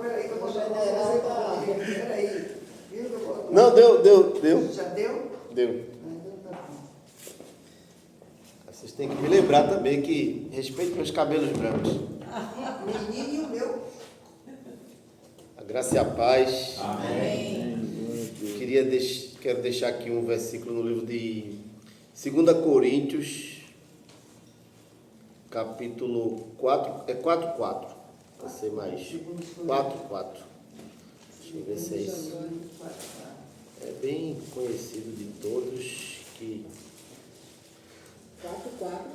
Peraí, que eu vou chamar você. Peraí. Não, deu. Já deu? Deu. Então tá bom. Vocês têm que me lembrar também que respeito meus cabelos brancos. Menino e o meu. A graça e a paz. Amém. Quero deixar aqui um versículo no livro de 2 Coríntios, capítulo 4, 4:4. Vai ser mais 4:4. Deixa eu ver se é isso. É bem conhecido de todos que 4:4,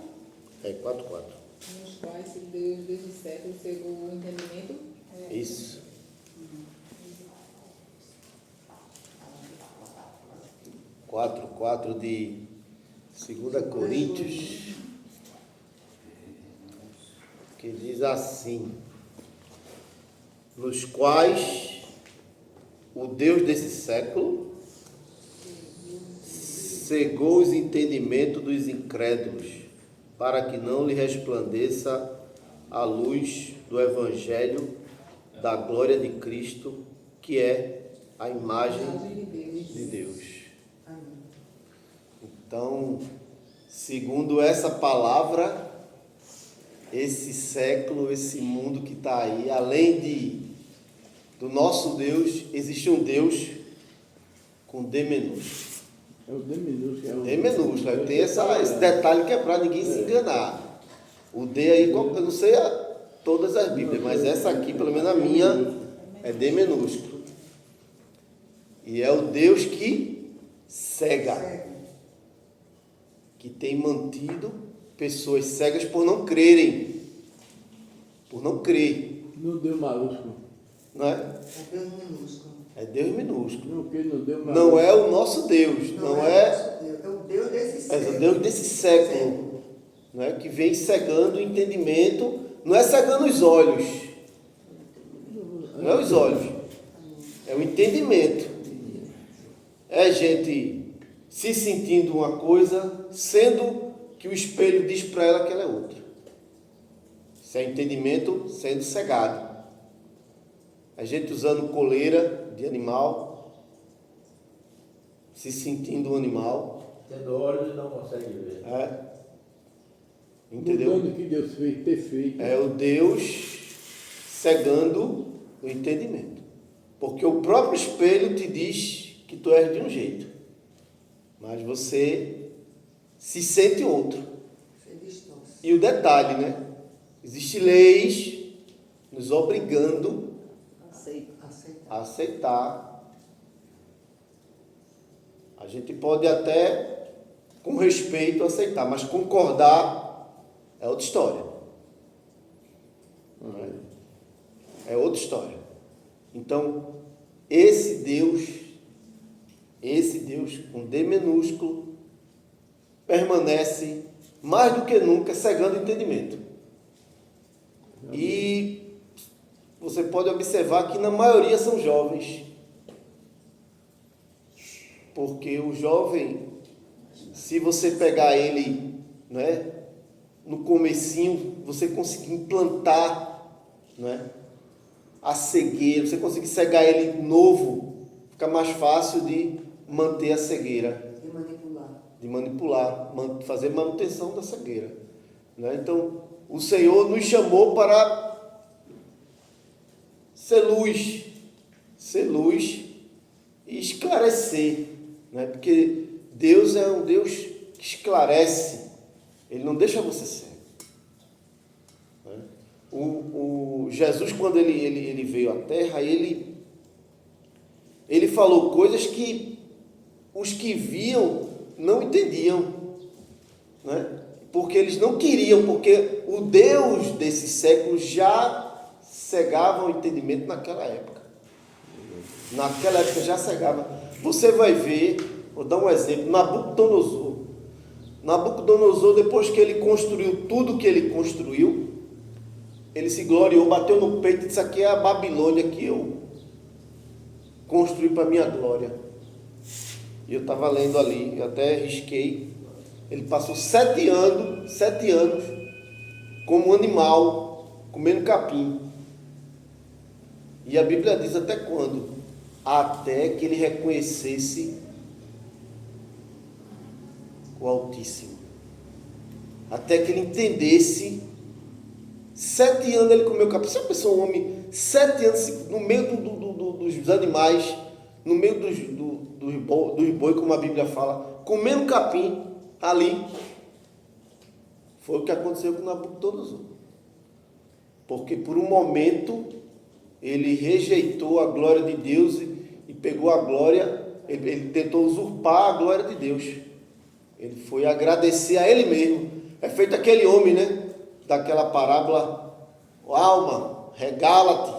é 4:4. nos quais Deus desde o século cegou o entendimento. Isso. 4:4 de 2 Coríntios, que diz assim: nos quais o Deus desse século cegou os entendimentos dos incrédulos, para que não lhe resplandeça a luz do Evangelho da glória de Cristo, que é a imagem de Deus. Então, segundo essa palavra, esse século, esse mundo que está aí, além do nosso Deus, existe um Deus com D minúsculo. É o D minúsculo. D minúsculo. Tem esse detalhe que é para ninguém se enganar. O D aí, eu não sei todas as Bíblias, mas essa aqui, pelo menos a minha, é D minúsculo. E é o Deus que cega, que tem mantido pessoas cegas por não crerem, por não crer. Não deu maiúsculo. Não é? É Deus minúsculo. É Deus minúsculo. Não, que não deu maiúsculo. Não é o nosso Deus, não é. É o Deus desse É século. o Deus desse século, não é? Que vem cegando o entendimento, não é cegando os olhos, não é os olhos, é o entendimento. É gente se sentindo uma coisa, sendo que o espelho diz para ela que ela é outra. Isso é entendimento sendo cegado. A gente usando coleira de animal, se sentindo um animal. Tendo olhos e não consegue ver. Entendeu? Mudando o que Deus fez, perfeito. É o Deus cegando o entendimento. Porque o próprio espelho te diz que tu és de um jeito, mas você se sente outro. Você distorce. E o detalhe, né? Existem leis nos obrigando a aceitar. A gente pode até, com respeito, aceitar, mas concordar é outra história. É outra história. Então, esse Deus com D minúsculo, permanece mais do que nunca cegando o entendimento. E você pode observar que na maioria são jovens. Porque o jovem, se você pegar ele, né, no comecinho, você conseguir implantar, né, a cegueira, você conseguir cegar ele novo, fica mais fácil de manter a cegueira. De manipular, fazer manutenção da cegueira. Né? Então, o Senhor nos chamou para ser luz e esclarecer. Né? Porque Deus é um Deus que esclarece, Ele não deixa você cego. Né? O Jesus, quando ele veio à Terra, ele falou coisas que os que viam não entendiam, né? Porque eles não queriam, porque o Deus desse século já cegava o entendimento naquela época. Naquela época já cegava. Você vai ver, vou dar um exemplo, Nabucodonosor, depois que ele construiu tudo que ele construiu, ele se gloriou, bateu no peito e disse: aqui é a Babilônia que eu construí para a minha glória. E eu estava lendo ali, eu até risquei. Ele passou 7 anos como animal, comendo capim. E a Bíblia diz até quando? Até que ele reconhecesse o Altíssimo. Até que ele entendesse. 7 anos ele comeu capim. Se a pessoa, um homem, 7 anos no meio dos animais, no meio dos boi, como a Bíblia fala, comendo capim ali, foi o que aconteceu com Nabucodonosor. Porque por um momento ele rejeitou a glória de Deus e pegou a glória, ele tentou usurpar a glória de Deus. Ele foi agradecer a ele mesmo. É feito aquele homem, né? Daquela parábola: alma, regala-te,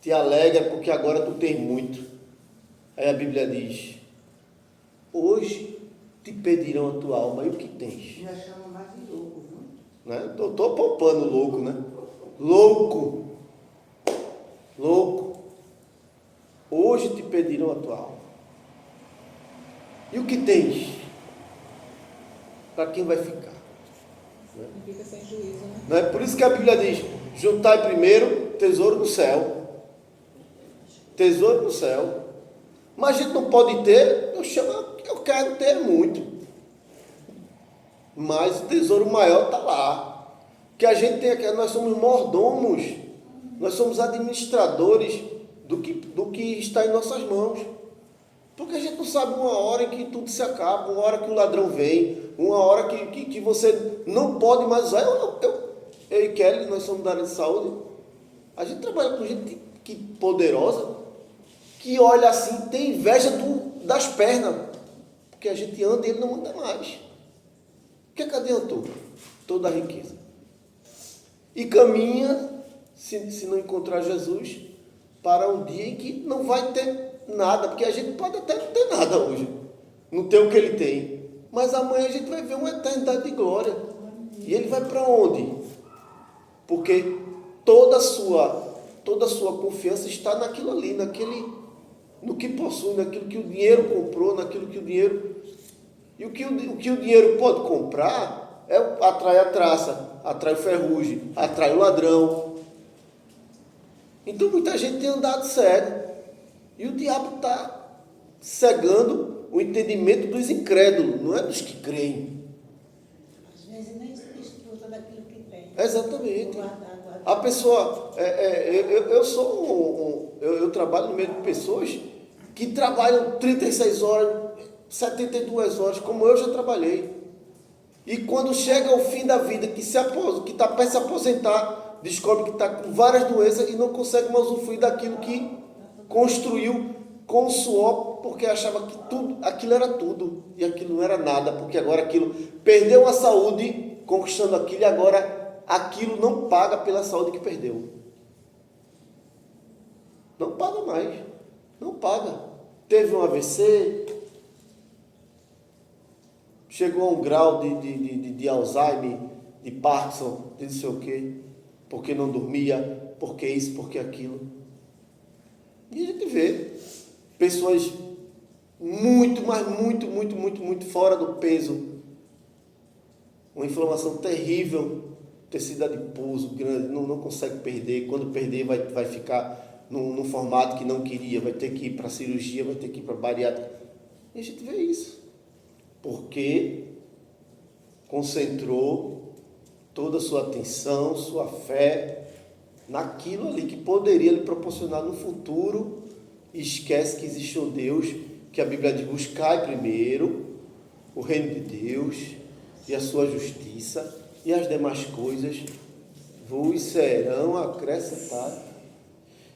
te alegra, porque agora tu tens muito. Aí a Bíblia diz: hoje te pedirão a tua alma, e o que tens? Já chama mais de louco, viu? Né? Estou poupando louco, né? Louco. Hoje te pedirão a tua alma. E o que tens? Para quem vai ficar? Não fica sem juízo, né? Não é por isso que a Bíblia diz: juntai primeiro tesouro no céu. Tesouro no céu. Mas a gente não pode ter, eu quero ter muito. Mas o tesouro maior está lá. Que a gente tem aqui, nós somos mordomos, nós somos administradores do que está em nossas mãos. Porque a gente não sabe uma hora em que tudo se acaba, uma hora que o ladrão vem, uma hora que você não pode mais usar. Eu e Kelly, nós somos da área de saúde, a gente trabalha com gente poderosa, que olha assim, tem inveja das pernas, porque a gente anda e ele não anda mais. O que adiantou? Toda a riqueza. E caminha, se não encontrar Jesus, para um dia em que não vai ter nada, porque a gente pode até não ter nada hoje, não ter o que ele tem, mas amanhã a gente vai ver uma eternidade de glória. E ele vai para onde? Porque toda a sua confiança está naquilo ali, no que possui, naquilo que o dinheiro comprou, naquilo que o dinheiro... E o que o dinheiro pode comprar atrai a traça, atrai o ferrugem, atrai o ladrão. Então muita gente tem andado cego. E o diabo está cegando o entendimento dos incrédulos, não é dos que creem. Às vezes nem se desfruta daquilo que tem. Exatamente. Guardar. A pessoa, eu trabalho no meio de pessoas que trabalham 36 horas, 72 horas, como eu já trabalhei. E quando chega ao fim da vida, que está perto de se aposentar, descobre que está com várias doenças e não consegue mais usufruir daquilo que construiu com suor, porque achava que aquilo era tudo, e aquilo não era nada, porque agora aquilo perdeu a saúde conquistando aquilo, e agora aquilo não paga pela saúde que perdeu. Não paga mais, não paga. Teve um AVC, chegou a um grau de Alzheimer, de Parkinson, de não sei o quê, porque não dormia, porque isso, porque aquilo. E a gente vê pessoas muito, mas muito fora do peso. Uma inflamação terrível, tecido adiposo grande, não consegue perder. Quando perder, vai ficar num formato que não queria, vai ter que ir para a cirurgia, vai ter que ir para a bariátrica. E a gente vê isso. Porque concentrou toda a sua atenção, sua fé naquilo ali que poderia lhe proporcionar no futuro, e esquece que existe um Deus, que a Bíblia diz: buscai primeiro o reino de Deus e a sua justiça, e as demais coisas vos serão acrescentadas.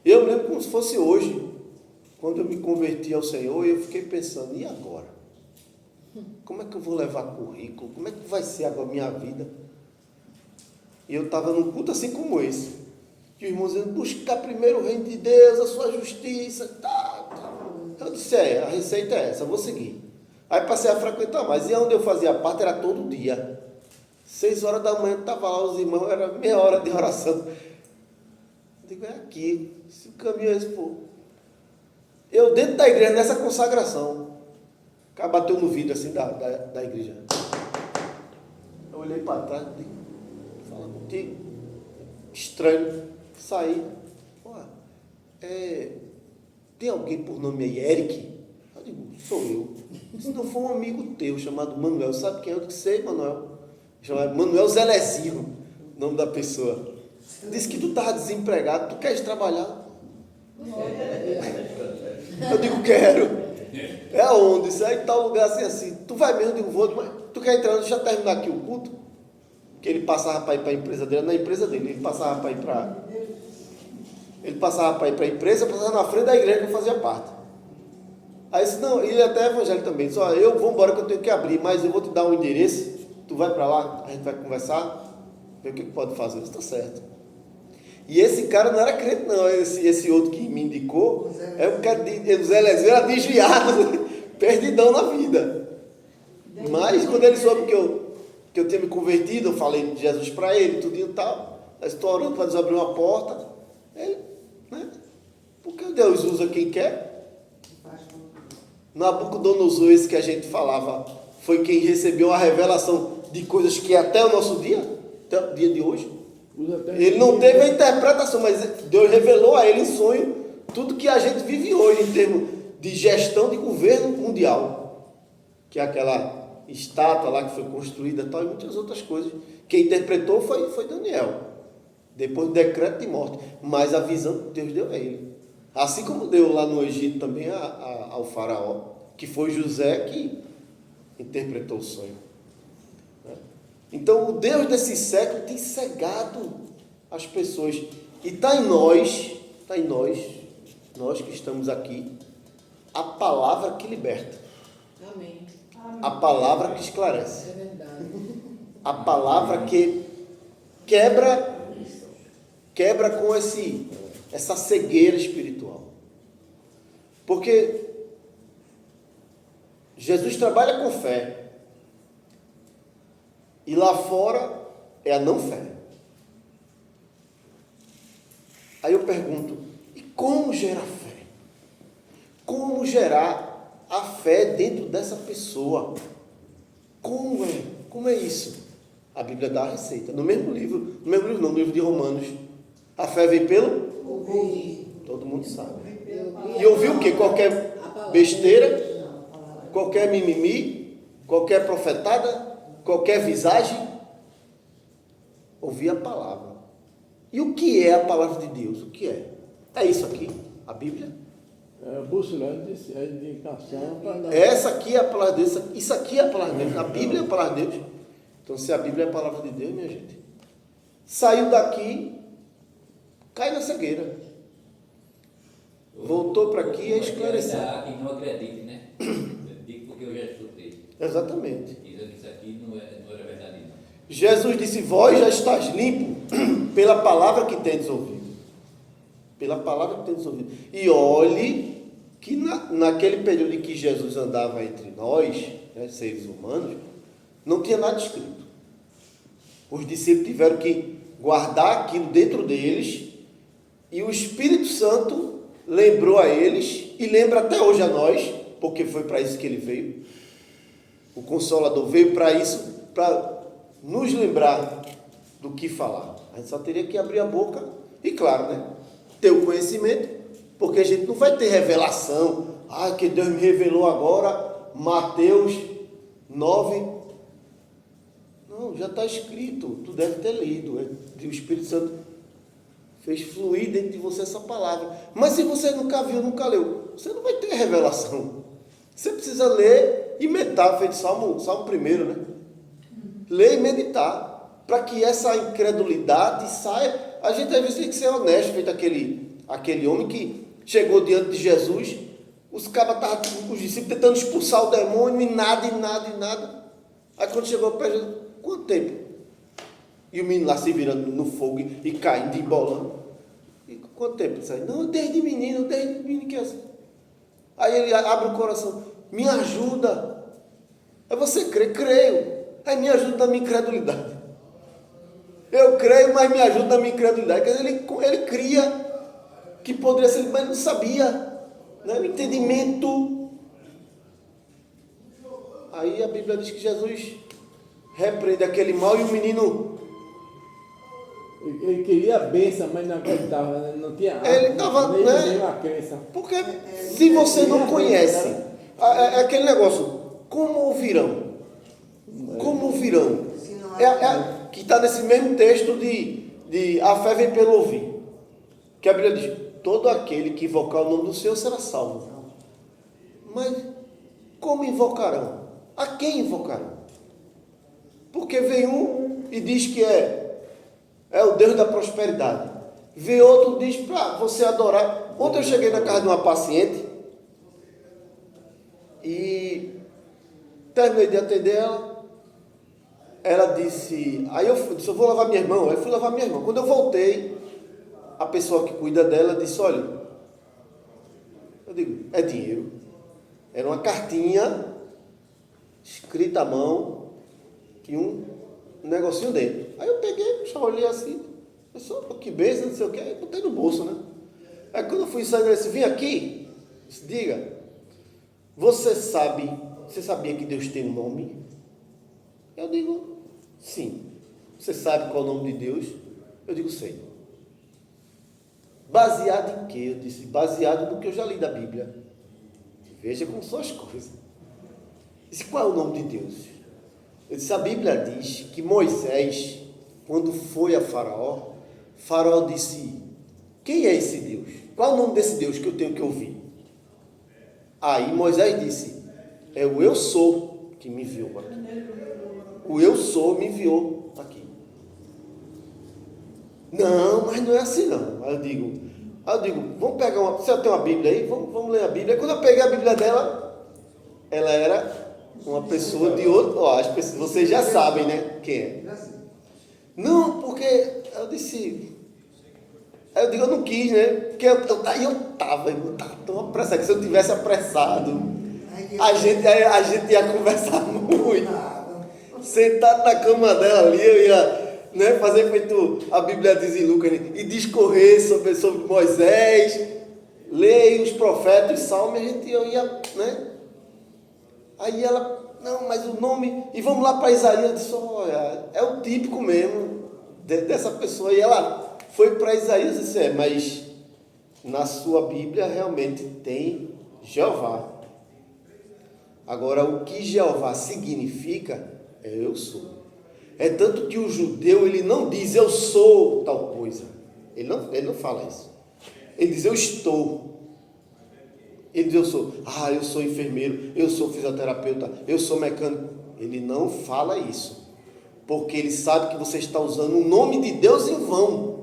Eu me lembro como se fosse hoje, quando eu me converti ao Senhor, eu fiquei pensando: e agora? Como é que eu vou levar currículo? Como é que vai ser agora a minha vida? E eu estava num culto assim como esse, que o irmão dizendo: buscar primeiro o reino de Deus, a sua justiça, tá. Eu disse: a receita é essa, eu vou seguir. Aí passei a frequentar mais, e onde eu fazia parte era todo dia, 6 horas da manhã, estava lá os irmãos, era meia hora de oração. Eu digo: é aqui, se o caminho é esse, pô. Eu dentro da igreja, nessa consagração, o cara bateu no vidro assim da igreja. Eu olhei para trás e digo: fala contigo. Estranho. Saí. tem alguém por nome aí, Eric? Eu digo, sou eu. Se não for um amigo teu chamado Manuel, sabe quem é? Eu sei, Manuel. Chamado Manuel Zelezinho, nome da pessoa. Disse que tu estava desempregado, tu queres trabalhar? Eu digo, quero. É aonde? Isso aí tal lugar assim. Tu vai mesmo? Eu digo, vou, mas tu quer entrar? Deixa eu terminar aqui o culto. Que ele passava para ir para a empresa dele, na empresa dele, ele passava para ir para a empresa, passava na frente da igreja que eu fazia parte. Aí disse, não, ele até é evangélico também, disse, eu vou embora que eu tenho que abrir, mas eu vou te dar um endereço, tu vai para lá, a gente vai conversar, ver o que pode fazer. Isso está certo. E esse cara não era crente não, esse outro que me indicou, é um cara de Zé Lezinho, era desviado, perdidão na vida. Mas quando ele soube que eu tinha me convertido, eu falei de Jesus para ele, tudo e tal, estou orando para Deus abrir uma porta, ele, né? Porque Deus usa quem quer. Nabucodonosor, esse que a gente falava, foi quem recebeu a revelação de coisas que até o nosso dia, até o dia de hoje, ele não teve a interpretação, mas Deus revelou a ele em sonho tudo que a gente vive hoje em termos de gestão de governo mundial, que é aquela estátua lá que foi construída e tal, e muitas outras coisas. Quem interpretou foi Daniel, depois do decreto de morte, mas a visão que Deus deu a ele. Assim como deu lá no Egito também ao faraó, que foi José que interpretou o sonho. Então o Deus desse século tem cegado as pessoas. E está em nós, nós que estamos aqui, a palavra que liberta. Amém. A palavra que esclarece. É verdade. A palavra que quebra com essa cegueira espiritual. Porque Jesus trabalha com fé. E lá fora é a não fé. Aí eu pergunto, e como gerar fé? Como gerar a fé dentro dessa pessoa? Como é isso? A Bíblia dá a receita. No mesmo livro não, no livro de Romanos. A fé vem pelo? Ouvir. Todo mundo sabe. E ouvir o quê? Qualquer besteira, qualquer mimimi, qualquer profetada, qualquer visagem. Ouvir a palavra. E o que é a palavra de Deus? O que é? É isso aqui, a Bíblia. É a bússola de indicação para dar. Essa aqui é a palavra de Deus. Isso aqui é a palavra de Deus. A Bíblia é a palavra de Deus. Então, se a Bíblia é a palavra de Deus, minha gente, saiu daqui, cai na cegueira. Voltou para aqui e esclareceu. Há quem não acredite, né? Eu digo porque eu já escutei. Exatamente. Dizendo que isso aqui não era verdade, não. Jesus disse, vós já estás limpo pela palavra que tendes ouvido. Pela palavra que tendes ouvido. E olhe que naquele período em que Jesus andava entre nós, né, seres humanos, não tinha nada escrito. Os discípulos tiveram que guardar aquilo dentro deles, e o Espírito Santo lembrou a eles, e lembra até hoje a nós, porque foi para isso que ele veio. O Consolador veio para isso, para nos lembrar do que falar. A gente só teria que abrir a boca e, claro, né, ter o conhecimento, porque a gente não vai ter revelação. Que Deus me revelou agora, Mateus 9. Não, já está escrito, tu deve ter lido. O Espírito Santo fez fluir dentro de você essa palavra. Mas se você nunca viu, nunca leu, você não vai ter revelação. Você precisa ler e meditar, feito Salmo 1, né? Ler e meditar, para que essa incredulidade saia. A gente às vezes tem que ser honesto, feito aquele homem que chegou diante de Jesus, os discípulos tentando expulsar o demônio, e nada. Aí quando chegou perto de Jesus, quanto tempo? E o menino lá se virando no fogo e caindo, embolando. E quanto tempo? Ele sai, não, desde menino que é assim. Aí ele abre o coração, me ajuda. Aí você crê, creio. Aí me ajuda na minha incredulidade. Eu creio, mas me ajuda na minha incredulidade. Quer dizer, ele cria que poderia ser, mas não sabia. Né? O entendimento. Aí a Bíblia diz que Jesus repreende aquele mal e o menino Ele queria a bênção, mas não acreditava, né? Não tinha Ele estava, nem, né? nem uma crença. Porque se você não conhece, é aquele negócio, como ouvirão? Como ouvirão? Se não Que está nesse mesmo texto de a fé vem pelo ouvir. Que a Bíblia diz, todo aquele que invocar o nome do Senhor será salvo. Mas como invocarão? A quem invocarão? Porque vem um e diz que é o Deus da prosperidade. Vem outro e diz para você adorar. Ontem eu cheguei na casa de uma paciente e terminei de atender ela. Ela disse, aí eu disse, eu vou levar minha irmã. Aí eu fui levar minha irmã. Quando eu voltei, a pessoa que cuida dela disse, olha, eu digo, é dinheiro. Era uma cartinha escrita à mão e um negocinho dentro. Aí eu peguei, já olhei assim, pensou, que beijo, não sei o que, aí botei no bolso, né? Aí quando eu fui sair, ele disse, vem aqui, disse, diga, você sabia que Deus tem um nome? Eu digo, sim. Você sabe qual é o nome de Deus? Eu digo, sei. Baseado em quê? Eu disse, baseado no que eu já li da Bíblia. Veja como são as coisas. Disse, qual é o nome de Deus? Eu disse, a Bíblia diz que Moisés, quando foi a Faraó disse, quem é esse Deus? Qual é o nome desse Deus que eu tenho que ouvir? Aí Moisés disse, é o eu sou que me enviou aqui. O eu sou me enviou aqui. Não, mas não é assim não. Aí eu digo, vamos pegar uma... Você tem uma Bíblia aí? Vamos ler a Bíblia. Quando eu peguei a Bíblia dela, ela era uma pessoa de outro... Ó, as pessoas, vocês já sabem, né? Quem é. Não, porque eu disse... Aí eu digo, eu não quis, né? Porque eu tava tão apressado, que se eu tivesse apressado, a gente ia conversar muito. Sentado na cama dela ali, eu ia, né, fazer feito a Bíblia diz em Lucas, e discorrer sobre Moisés, ler os profetas, os salmos, eu ia, né? Aí ela, não, mas o nome, e vamos lá para Isaías, eu disse, olha, é o típico mesmo dessa pessoa, e ela foi para Isaías e disse, mas na sua Bíblia realmente tem Jeová. Agora, o que Jeová significa é eu sou. É tanto que o judeu, ele não diz eu sou tal coisa. Ele não fala isso. Ele diz eu estou. Ele diz eu sou. Eu sou enfermeiro, eu sou fisioterapeuta, eu sou mecânico. Ele não fala isso. Porque ele sabe que você está usando o nome de Deus em vão.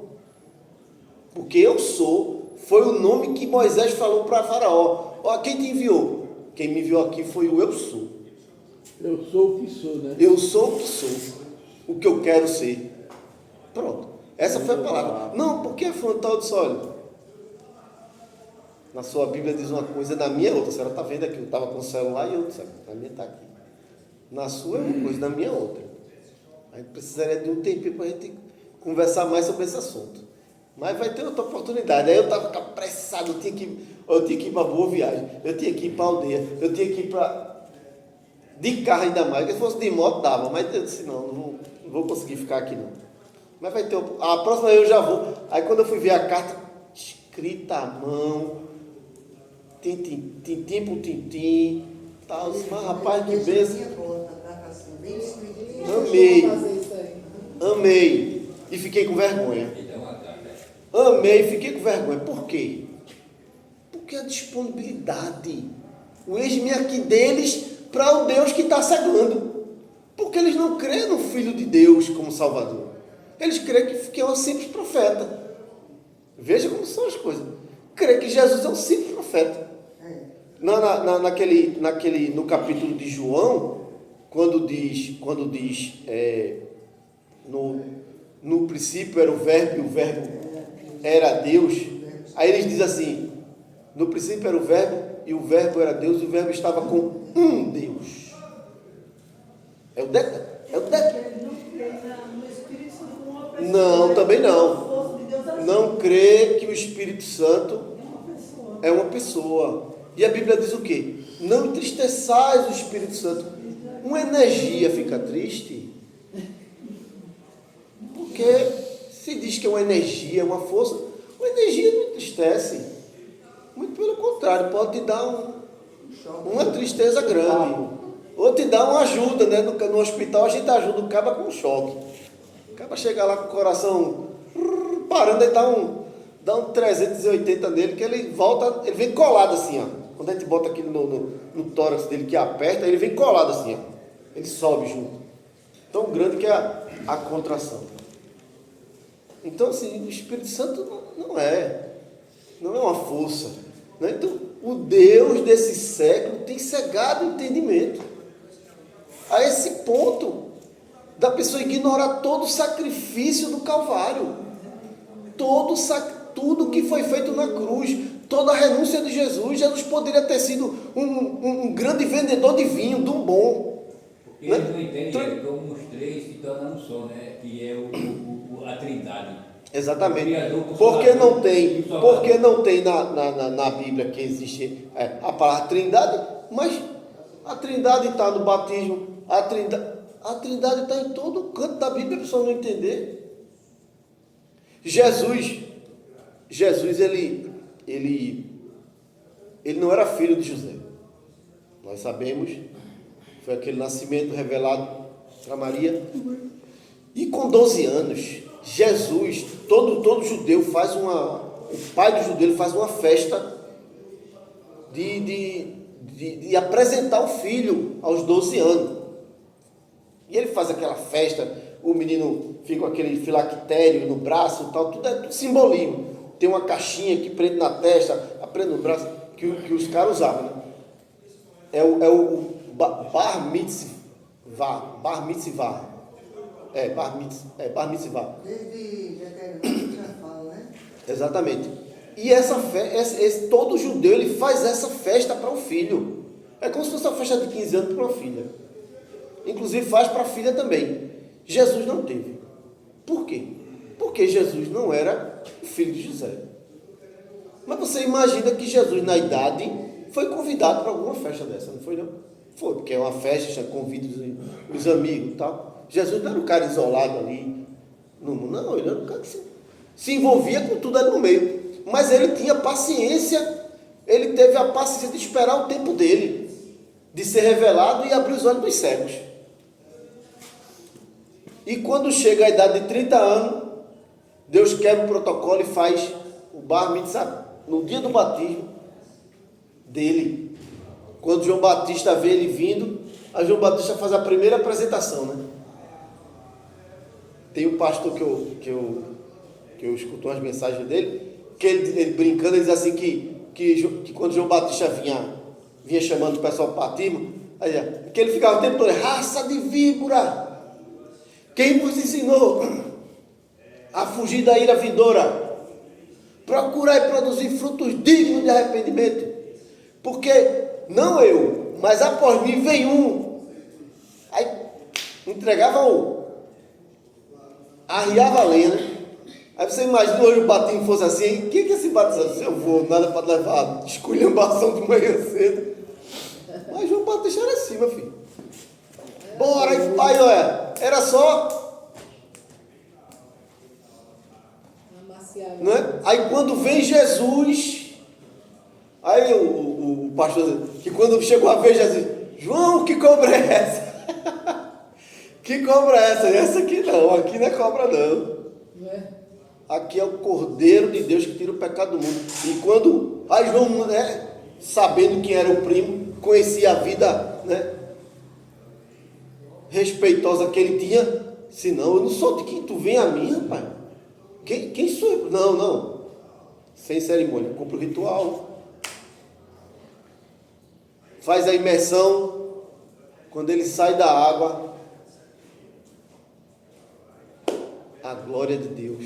Porque eu sou foi o nome que Moisés falou para Faraó. Ó, quem te enviou? Quem me enviou aqui foi o eu sou. Eu sou o que sou, né? Eu sou o que sou, o que eu quero ser. Pronto. Essa foi a palavra. Não, porque frontal disse, olha, na sua Bíblia diz uma coisa, na minha é outra. A senhora está vendo aqui, eu estava com o celular e eu disse, a minha está aqui. Na sua é uma coisa, na minha é outra. A gente precisaria de um tempinho para a gente conversar mais sobre esse assunto. Mas vai ter outra oportunidade. Aí eu estava apressado, eu tinha que ir para Boa Viagem, eu tinha que ir para a aldeia, eu tinha que ir para... De carro ainda mais, porque se fosse de moto dava, mas eu disse, não vou conseguir ficar aqui não. Mas vai ter, a próxima eu já vou. Aí quando eu fui ver a carta, escrita à mão, tintim por tintim, tal, mas rapaz, que benção. Amei, e fiquei com vergonha. Amei e fiquei com vergonha. Por quê? Porque a disponibilidade, o eis-me aqui deles, para o Deus que está cegando. Porque eles não creem no Filho de Deus como Salvador. Eles creem que é um simples profeta. Veja como são as coisas. Creem que Jesus é um simples profeta. No capítulo de João, quando diz no princípio era o verbo e o verbo era Deus, aí eles dizem assim, no princípio era o verbo e o verbo era Deus, e o verbo estava com um Deus. É o detalhe. Não, também não. Não crê que o Espírito Santo é uma pessoa. E a Bíblia diz o quê? Não entristeçais o Espírito Santo. Uma energia fica triste, porque se Se diz que é uma energia, uma força, uma energia não entristece. Muito pelo contrário, pode te dar uma tristeza grande. Ou te dar uma ajuda, né? No hospital a gente ajuda o caba com um choque. O caba chega lá com o coração parando, ele dá um 380 nele, que ele volta, ele vem colado assim, ó. Quando a gente bota aqui no tórax dele que aperta, ele vem colado assim, ó. Ele sobe junto. Tão grande que é a contração. Então, assim, o Espírito Santo não é uma força. Né? Então, o Deus desse século tem cegado o entendimento. A esse ponto da pessoa ignorar todo o sacrifício do Calvário. Tudo que foi feito na cruz, toda a renúncia de Jesus. Jesus poderia ter sido um grande vendedor de vinho, de um bom. Porque eles não entendem como os três se tornam um só, né? Que é a Trindade. Exatamente. Criador, Porque não tem na Bíblia que existe a palavra Trindade, mas a Trindade está no batismo, a Trindade está em todo canto da Bíblia, a pessoa não entender. Jesus ele não era filho de José. Nós sabemos, foi aquele nascimento revelado para Maria. E com 12 anos, Jesus, todo judeu faz o pai do judeu faz uma festa de apresentar o filho aos 12 anos. E ele faz aquela festa, o menino fica com aquele filactério no braço, tal, tudo é tudo simbolismo. Tem uma caixinha que prende na testa, prende no braço, que os caras usavam. Né? É o bar mitzvah. Bar mitzvah. Bar mitzvah. Desde Deuteronômio já fala, né? Exatamente. E essa festa, todo judeu ele faz essa festa para o filho. É como se fosse uma festa de 15 anos para uma filha. Inclusive faz para a filha também. Jesus não teve. Por quê? Porque Jesus não era o filho de José. Mas você imagina que Jesus, na idade, foi convidado para alguma festa dessa, não foi não? Foi, porque é uma festa, convida os amigos e tal. Jesus não era um cara isolado ali no mundo, não, ele era um cara que se envolvia com tudo ali no meio. Mas ele tinha paciência, ele teve a paciência de esperar o tempo dele, de ser revelado e abrir os olhos dos cegos. E quando chega a idade de 30 anos, Deus quebra o protocolo e faz o bar mitzvah no dia do batismo dele. Quando João Batista vê ele vindo, a João Batista faz a primeira apresentação, né? Tem um pastor que eu escuto umas mensagens dele, que ele brincando, ele diz assim que quando João Batista vinha chamando o pessoal para o batismo, que ele ficava o tempo todo, raça de víbora, quem vos ensinou a fugir da ira vindoura? Procurar e produzir frutos dignos de arrependimento, porque não eu, mas após mim vem um. Aí entregava arriava a lenha, né? Aí você imagina hoje o batismo fosse assim, quem que é esse batizado? Eu vou, nada para levar esculhambação de manhã cedo. Mas João Batista era assim, meu filho. Bora, aí olha, era só. Não é? Aí quando vem Jesus, aí o pastor diz, que quando chegou a vez Jesus, João, que cobra é essa? Que cobra é essa? Essa aqui não é cobra não. Aqui é o Cordeiro de Deus que tira o pecado do mundo. E quando João, né, sabendo quem era o primo, conhecia a vida, né, respeitosa que ele tinha, disse, não, eu não sou de quem tu vem a mim, rapaz. Quem sou eu? Não. Sem cerimônia. Cumpre o ritual. Faz a imersão. Quando ele sai da água, a glória de Deus.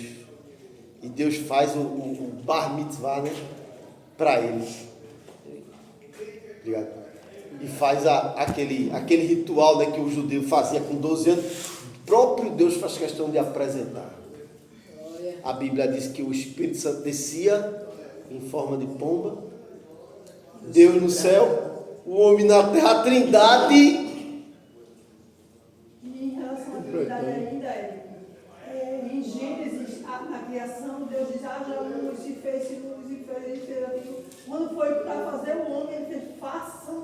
E Deus faz o bar mitzvah, né, para ele. Obrigado. E faz aquele ritual, né, que o judeu fazia com 12 anos. O próprio Deus faz questão de apresentar. A Bíblia diz que o Espírito Santo descia em forma de pomba. Deus no céu, o homem na terra, a Trindade. E em relação à Trindade ainda, em Gênesis,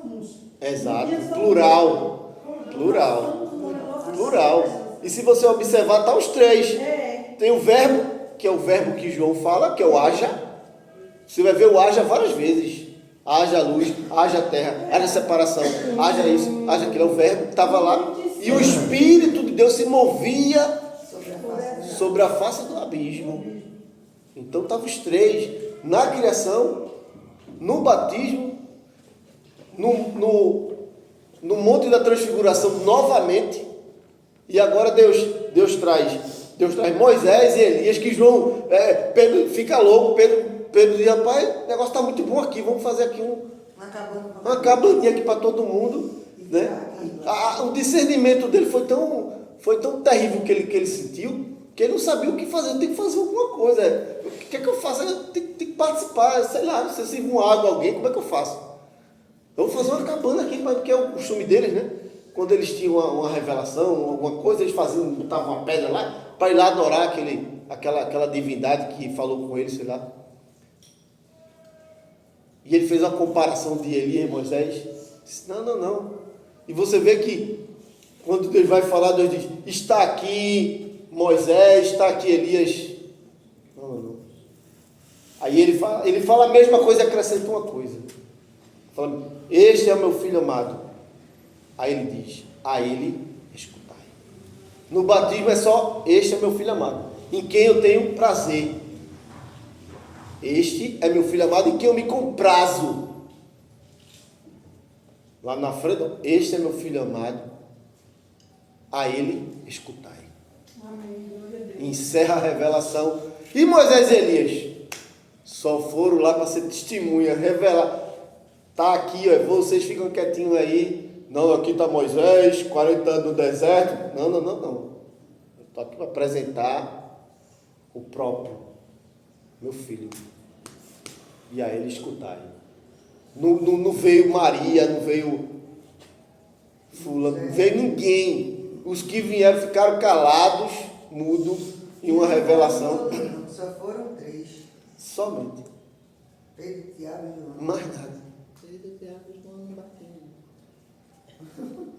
alguns. Exato. Não tinha só Plural. um. Plural. Nossa, Plural. E se você observar, tá os três. É. Tem o verbo, que é o verbo que João fala, que é o haja. Você vai ver o haja várias vezes. Haja luz, haja terra, haja separação, haja isso, haja aquilo. É o verbo que estava lá. E o Espírito de Deus se movia sobre a face do abismo. Então estavam os três. Na criação, no batismo, no Monte da Transfiguração novamente. E agora Deus traz Moisés e Elias, que João, Pedro fica louco, Pedro diz, rapaz, o negócio está muito bom aqui, vamos fazer aqui uma cabaninha aqui para todo mundo. Né? O discernimento dele foi tão terrível que ele sentiu, que ele não sabia o que fazer. Tem que fazer alguma coisa. O que é que eu faço? Eu tenho que participar, sei lá, se eu sirvo uma água a alguém, como é que eu faço? Eu vou fazer uma cabana aqui, porque é o costume deles, né? Quando eles tinham uma revelação, alguma coisa, eles botavam uma pedra lá, para ir lá adorar aquela divindade que falou com eles, sei lá. E ele fez uma comparação de Elias e Moisés. Disse, não. E você vê que, quando Deus vai falar, Deus diz, está aqui Moisés, está aqui Elias. Não. Aí ele fala a mesma coisa e acrescenta uma coisa. Fala, este é o meu filho amado. Aí ele diz, a ele escutai. No batismo é só, este é meu filho amado, em quem eu tenho prazer. Este é meu filho amado, em quem eu me comprazo. Lá na frente, este é meu filho amado, a ele escutai. Amém. Glória a Deus. Encerra a revelação. E Moisés e Elias só foram lá para ser testemunha, revelar. Está aqui, ó, vocês ficam quietinhos aí. Não, aqui está Moisés, 40 anos no deserto. Não. Eu estou aqui para apresentar o próprio, meu filho. E a ele escutai. Não veio Maria, não veio fulano, não veio ninguém. Os que vieram ficaram calados, mudos, em uma revelação. Não, só foram 3. Somente. Pedro, Tiago e João. Mais nada. Pedro, Tiago e João não bateram.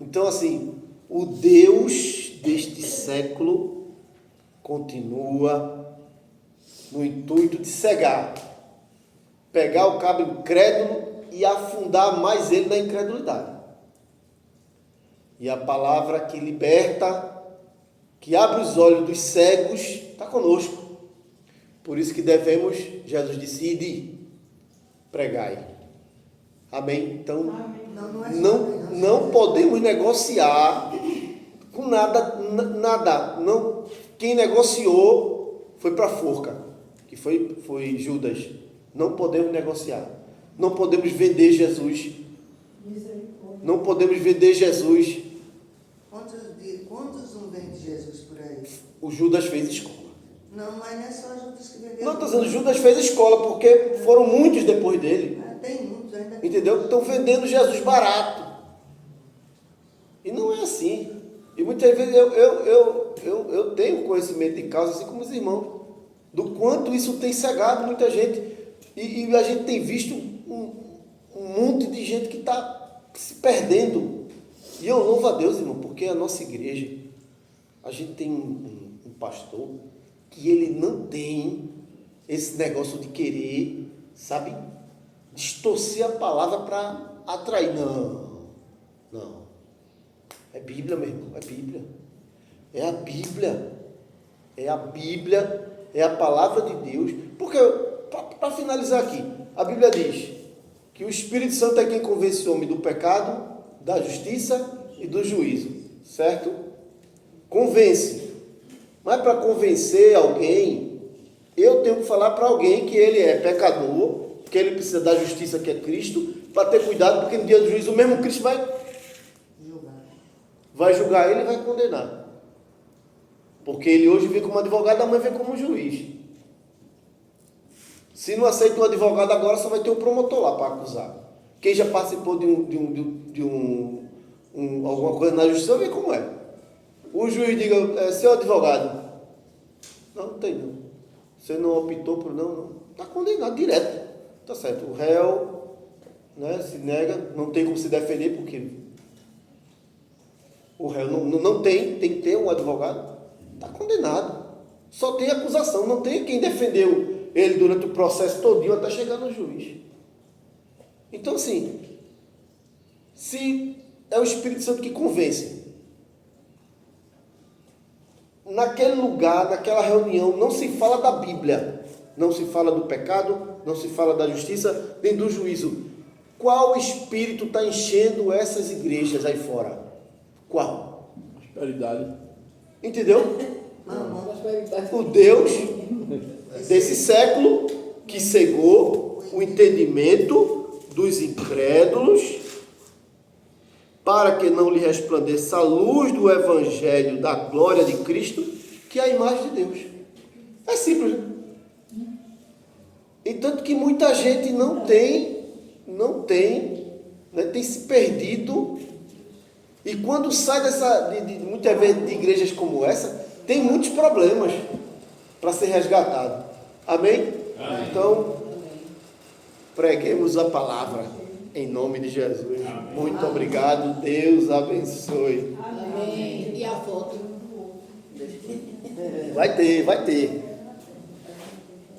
Então, assim, o Deus deste século continua no intuito de cegar, pegar o cabo incrédulo e afundar mais ele na incredulidade. E a palavra que liberta, que abre os olhos dos cegos, está conosco. Por isso que devemos, Jesus disse, ide, pregai. Amém? Então, não podemos negociar com nada. Não. Quem negociou foi para a forca, que foi Judas. Não podemos negociar. Não podemos vender Jesus. Não podemos vender Jesus. Quantos não vendem Jesus por aí? O Judas fez escola. Não, mas não é só Judas que vendeu. Não, estou dizendo, Judas fez escola, porque foram muitos depois dele. Tem muitos ainda. Entendeu? Estão vendendo Jesus barato. E não é assim. E muitas vezes eu tenho conhecimento de causa, assim como os irmãos, do quanto isso tem cegado muita gente. E a gente tem visto um monte de gente que está se perdendo. E eu louvo a Deus, irmão, porque a nossa igreja, a gente tem um pastor que ele não tem esse negócio de querer, sabe, distorcer a palavra para atrair. Não. É Bíblia, meu irmão, é Bíblia. É a Bíblia. É a Bíblia, é a palavra de Deus. Porque, para finalizar aqui, a Bíblia diz que o Espírito Santo é quem convence o homem do pecado, da justiça e do juízo, certo? Convence. Mas para convencer alguém, eu tenho que falar para alguém que ele é pecador, que ele precisa da justiça que é Cristo, para ter cuidado, porque no dia do juízo o mesmo Cristo vai julgar ele e vai condenar. Porque ele hoje vem como advogado, amanhã vem como juiz. Se não aceita o advogado agora, só vai ter o promotor lá para acusar. Quem já participou de alguma coisa na justiça, vê como é. O juiz diga, seu advogado, não tem não. Você não optou por não. Está condenado direto. Está certo. O réu né? Se nega, não tem como se defender, porque o réu não tem que ter um advogado, está condenado. Só tem acusação, não tem quem defendeu ele durante o processo todinho até chegar no juiz. Então, assim, se é o Espírito Santo que convence, naquele lugar, naquela reunião, não se fala da Bíblia, não se fala do pecado, não se fala da justiça, nem do juízo. Qual espírito está enchendo essas igrejas aí fora? Qual? Prosperidade. Entendeu? Mamão. Prosperidade. O Deus desse século que cegou o entendimento dos incrédulos para que não lhe resplandeça a luz do Evangelho da glória de Cristo, que é a imagem de Deus. É simples, né? E tanto que muita gente não tem, né, tem se perdido. E quando sai muitas vezes de igrejas como essa, tem muitos problemas para ser resgatado. Amém? Amém. Então, preguemos a palavra em nome de Jesus. Amém. Muito obrigado. Deus abençoe. Amém. E a foto? Vai ter.